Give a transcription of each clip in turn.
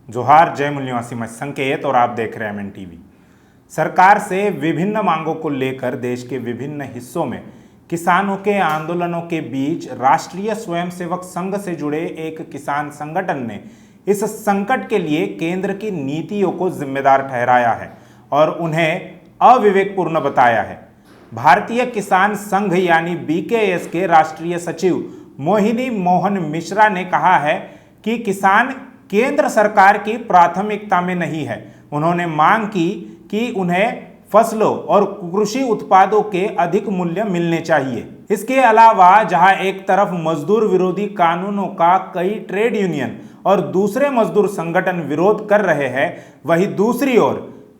जोहार, जय मूल्य निवासी मैं संकेत और आप देख रहे हैं एमएन टीवी। सरकार से विभिन्न मांगों को लेकर देश के विभिन्न हिस्सों में किसानों के आंदोलनों के बीच राष्ट्रीय स्वयंसेवक संघ से जुड़े एक किसान संगठन ने इस संकट के लिए केंद्र की नीतियों को जिम्मेदार ठहराया है और उन्हें अविवेकपूर्ण बताया है। भारतीय किसान संघ यानी बीकेएस के राष्ट्रीय सचिव मोहिनी मोहन मिश्रा ने कहा है कि किसान केंद्र सरकार की प्राथमिकता में नहीं है। उन्होंने मांग की कि उन्हें फसलों और कृषि उत्पादों के अधिक मूल्य मिलने चाहिए। इसके अलावा जहां एक तरफ मजदूर विरोधी कानूनों का कई ट्रेड यूनियन और दूसरे मजदूर संगठन विरोध कर रहे हैं, वहीं दूसरी ओर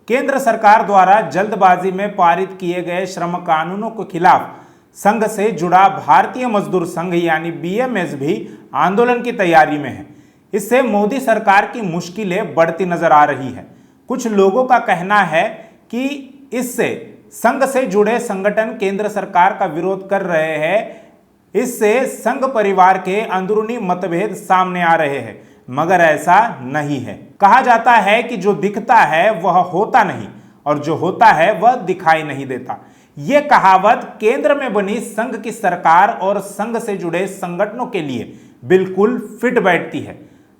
केंद्र सरकार द्वारा जल्दबाजी में पारित किए गए श्रम कानूनों के खिलाफ संघ से जुड़ा भारतीय मजदूर संघ यानी बीएमएस भी आंदोलन की तैयारी में है। इससे मोदी सरकार की मुश्किलें बढ़ती नजर आ रही है। कुछ लोगों का कहना है कि इससे संघ से जुड़े संगठन केंद्र सरकार का विरोध कर रहे हैं। इससे संघ परिवार के अंदरूनी मतभेद सामने आ रहे हैं, मगर ऐसा नहीं है। कहा जाता है कि जो दिखता है वह होता नहीं और जो होता है वह दिखाई नहीं देता। यह कहावत केंद्र में बनी संघ की सरकार और संघ से जुड़े संगठनों के लिए बिल्कुल फिट बैठती है।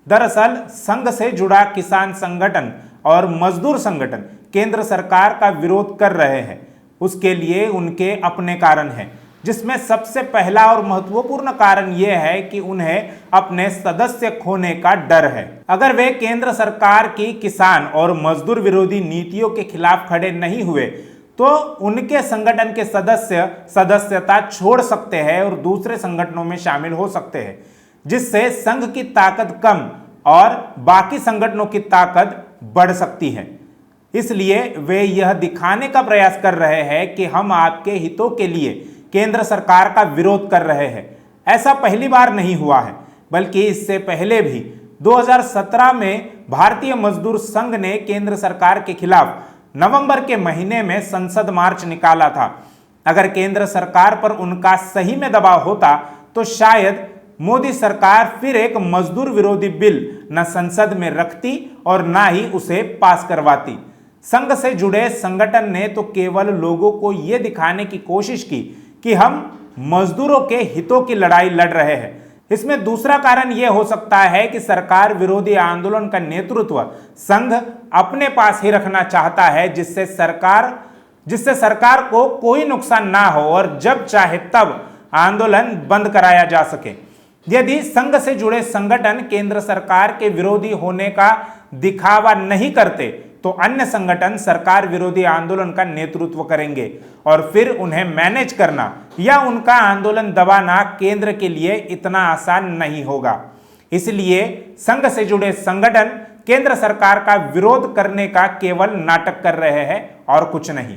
दरअसल संघ से जुड़ा किसान संगठन और मजदूर संगठन केंद्र सरकार का विरोध कर रहे हैं। उसके लिए उनके अपने कारण हैं, जिसमें सबसे पहला और महत्वपूर्ण कारण यह है कि उन्हें अपने सदस्य खोने का डर है। अगर वे केंद्र सरकार की किसान और मजदूर विरोधी नीतियों के खिलाफ खड़े नहीं हुए तो उनके संगठन के सदस्य सदस्यता छोड़ सकते हैं और दूसरे संगठनों में शामिल हो सकते हैं, जिससे संघ की ताकत कम और बाकी संगठनों की ताकत बढ़ सकती है। इसलिए वे यह दिखाने का प्रयास कर रहे हैं कि हम आपके हितों के लिए केंद्र सरकार का विरोध कर रहे हैं। ऐसा पहली बार नहीं हुआ है, बल्कि इससे पहले भी 2017 में भारतीय मजदूर संघ ने केंद्र सरकार के खिलाफ नवंबर के महीने में संसद मार्च निकाला था। अगर केंद्र सरकार पर उनका सही में दबाव होता तो शायद मोदी सरकार फिर एक मजदूर विरोधी बिल न संसद में रखती और न ही उसे पास करवाती। संघ से जुड़े संगठन ने तो केवल लोगों को यह दिखाने की कोशिश की कि हम मजदूरों के हितों की लड़ाई लड़ रहे हैं। इसमें दूसरा कारण यह हो सकता है कि सरकार विरोधी आंदोलन का नेतृत्व संघ अपने पास ही रखना चाहता है, जिससे सरकार को कोई नुकसान ना हो और जब चाहे तब आंदोलन बंद कराया जा सके। यदि संघ से जुड़े संगठन केंद्र सरकार के विरोधी होने का दिखावा नहीं करते तो अन्य संगठन सरकार विरोधी आंदोलन का नेतृत्व करेंगे और फिर उन्हें मैनेज करना या उनका आंदोलन दबाना केंद्र के लिए इतना आसान नहीं होगा। इसलिए संघ से जुड़े संगठन केंद्र सरकार का विरोध करने का केवल नाटक कर रहे हैं और कुछ नहीं।